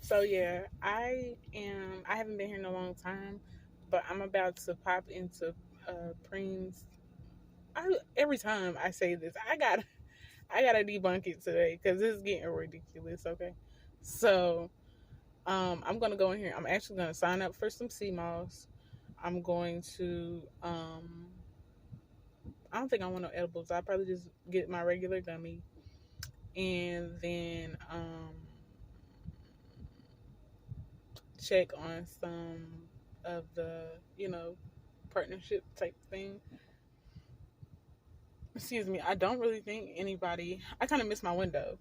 So yeah, I haven't been here in a long time, but I'm about to pop into preems. Every time I say this, I gotta debunk it today because this is getting ridiculous. Okay, so I'm gonna go in here. I'm actually gonna sign up for some CMOS. I'm going to I don't think I want no edibles. I'll probably just get my regular gummy and then check on some of the, partnership type thing. Excuse me. I don't really think anybody. I kind of missed my window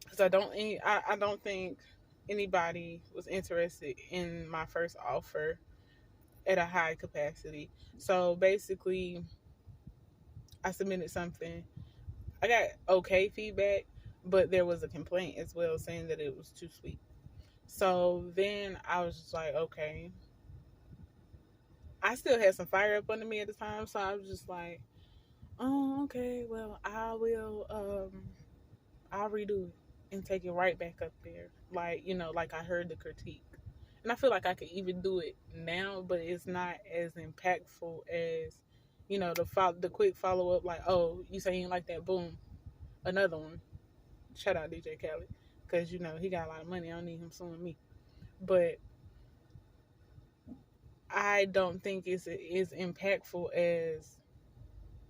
because I don't think anybody was interested in my first offer at a high capacity. So basically, I submitted something. I got okay feedback, but there was a complaint as well saying that it was too sweet. So then I was just like, okay. I still had some fire up under me at the time, so I was just like, oh, okay, well, I'll redo it and take it right back up there. Like, like I heard the critique. And I feel like I could even do it now, but it's not as impactful as, the quick follow up, like, oh, you say you ain't like that, boom, another one. Shout out DJ Khaled, because, he got a lot of money. I don't need him suing me. But I don't think it's as impactful as,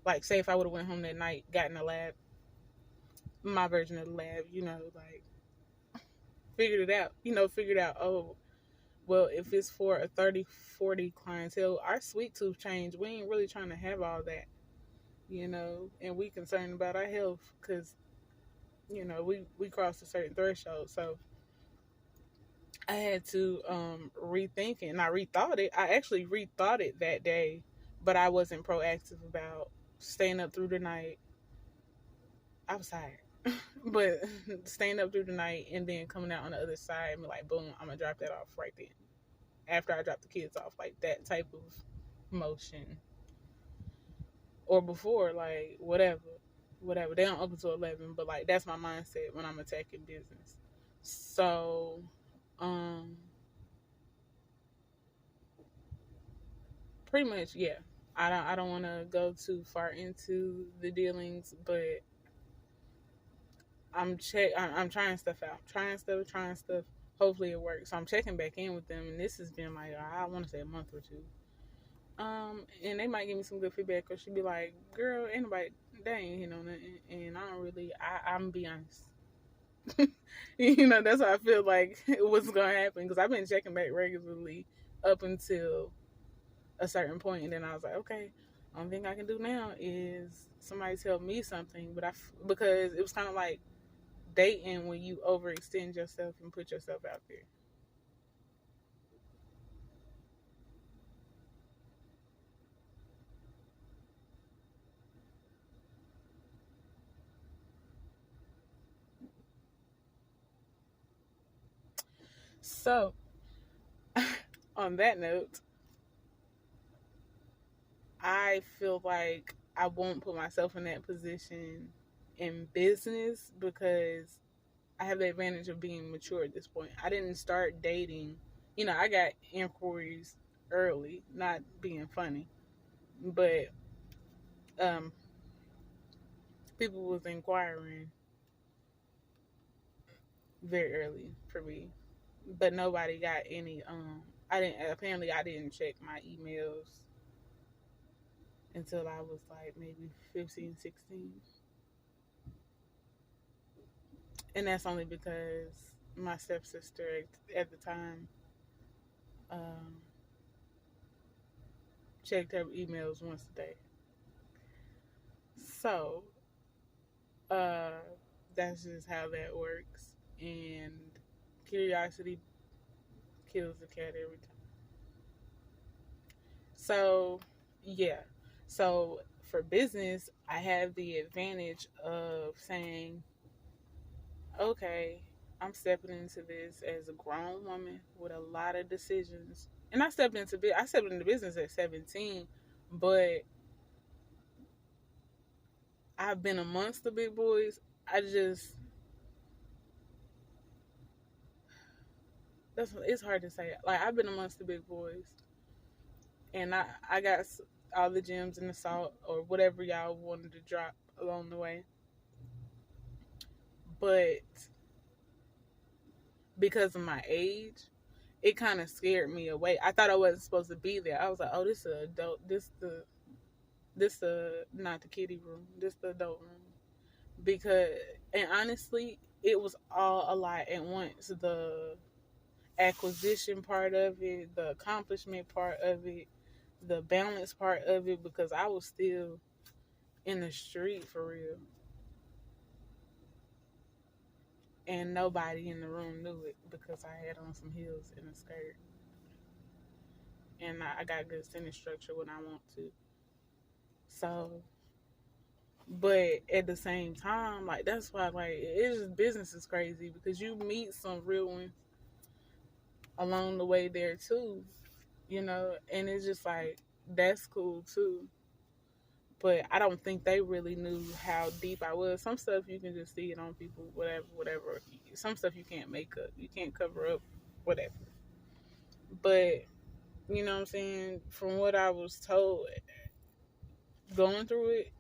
like, say if I would have went home that night, got in the lab, my version of the lab, like figured out, oh, well, if it's for a 30, 40 clientele, our sweet tooth change, we ain't really trying to have all that, and we concerned about our health because, we crossed a certain threshold. So I had to rethink it, and I rethought it. I actually rethought it that day, but I wasn't proactive about staying up through the night. I was tired. But staying up through the night and then coming out on the other side and be like, boom, I'm gonna drop that off right then. After I drop the kids off, like that type of motion. Or before, like whatever. They don't open till 11, but like that's my mindset when I'm attacking business. So, um, pretty much, yeah. I don't want to go too far into the dealings, but I'm trying stuff out, trying stuff. Hopefully it works. So I'm checking back in with them, and this has been like I want to say a month or two. And they might give me some good feedback, or she'd be like, "Girl, anybody, they ain't hitting on nothing," and I don't really. I'm gonna be honest. That's how I feel like what's gonna happen because I've been checking back regularly up until a certain point, and then I was like, okay. Only thing I can do now is somebody tell me something, but because it was kind of like dating when you overextend yourself and put yourself out there. So, on that note, I feel like I won't put myself in that position in business because I have the advantage of being mature at this point. I didn't start dating. I got inquiries early, not being funny, but um, people was inquiring very early for me, but nobody got any. I didn't check my emails until I was like maybe 15, 16. And that's only because my stepsister at the time um, checked her emails once a day. So uh, that's just how that works. And curiosity kills the cat every time. So, yeah. So, for business, I have the advantage of saying, okay, I'm stepping into this as a grown woman with a lot of decisions. And I stepped into business at 17, but I've been amongst the big boys. I just it's hard to say. Like, I've been amongst the big boys, and I got all the gems and the salt or whatever y'all wanted to drop along the way. But because of my age, it kind of scared me away. I thought I wasn't supposed to be there. I was like, oh, this is a adult. This not the kiddie room. This the adult room. Because, and honestly, it was all a lot at once. The acquisition part of it, the accomplishment part of it, the balance part of it, because I was still in the street for real. And nobody in the room knew it because I had on some heels and a skirt. And I got good sentence structure when I want to. So, but at the same time, like, that's why, like, it's just, business is crazy because you meet some real ones along the way there too, and it's just like, that's cool too. But I don't think they really knew how deep I was. Some stuff you can just see it on people, whatever. Some stuff you can't make up, you can't cover up, whatever. But you know what I'm saying? From what I was told, going through it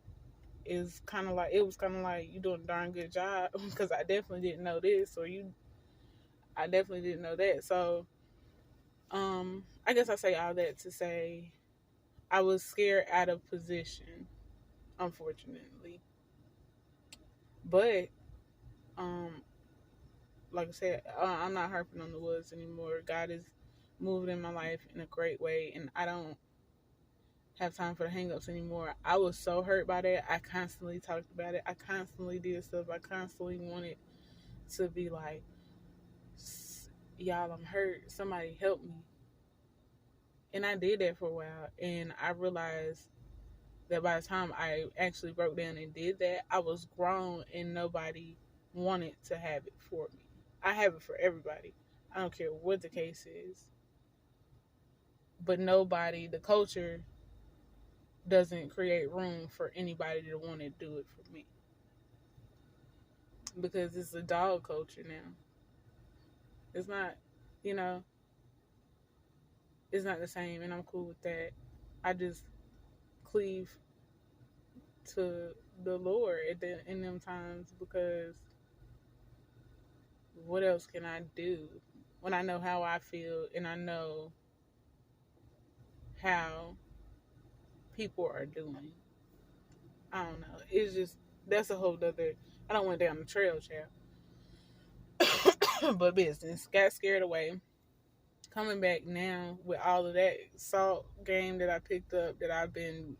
is kind of like, it was kind of like, you doing a darn good job because I definitely didn't know this, or I definitely didn't know that. So, I guess I say all that to say I was scared out of position, unfortunately. But, um, like I said, I'm not harping on the woods anymore. God is moving in my life in a great way, and I don't have time for the hangups anymore. I was so hurt by that. I constantly talked about it. I constantly did stuff. I constantly wanted to be like, y'all, I'm hurt. Somebody help me. And I did that for a while. And I realized that by the time I actually broke down and did that, I was grown and nobody wanted to have it for me. I have it for everybody. I don't care what the case is. But nobody, the culture doesn't create room for anybody to want to do it for me. Because it's a dog culture now. It's not, you know, it's not the same, and I'm cool with that. I just cleave to the Lord in them times, because what else can I do when I know how I feel and I know how people are doing? I don't know. It's just, that's a whole other. I don't went down the trail, child. But business got scared away. Coming back now with all of that salt game that I picked up, that I've been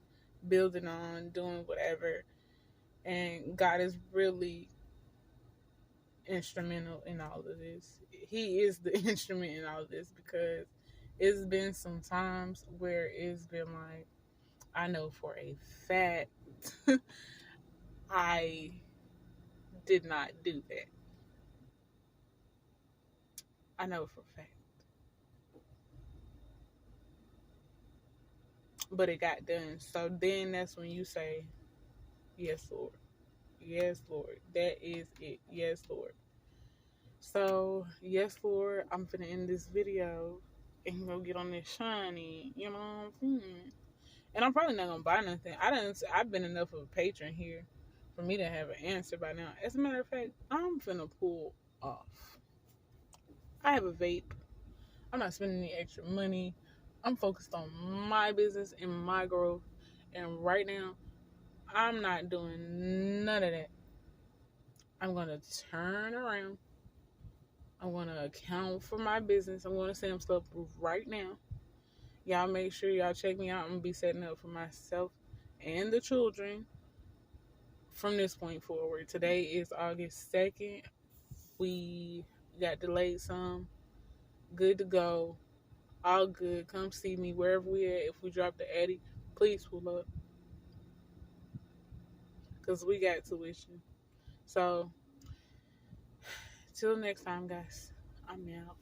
building on, doing whatever, and God is really instrumental in all of this. He is the instrument in all of this, because it's been some times where it's been like, I know for a fact I did not do that. I know for a fact. But it got done. So then that's when you say, yes, Lord. Yes, Lord. That is it. Yes, Lord. So, yes, Lord, I'm finna end this video and go get on this shiny, you know what I'm saying? And I'm probably not gonna buy nothing. I've been enough of a patron here for me to have an answer by now. As a matter of fact, I'm finna pull off. I have a vape. I'm not spending any extra money. I'm focused on my business and my growth. And right now, I'm not doing none of that. I'm gonna turn around. I'm gonna account for my business. I'm gonna send stuff right now. Y'all make sure y'all check me out. I'm gonna be setting up for myself and the children from this point forward. Today is August 2nd. We got delayed some. Good to go. All good. Come see me wherever we at. If we drop the Addy, please pull up, because we got tuition. So, till next time, guys. I'm out.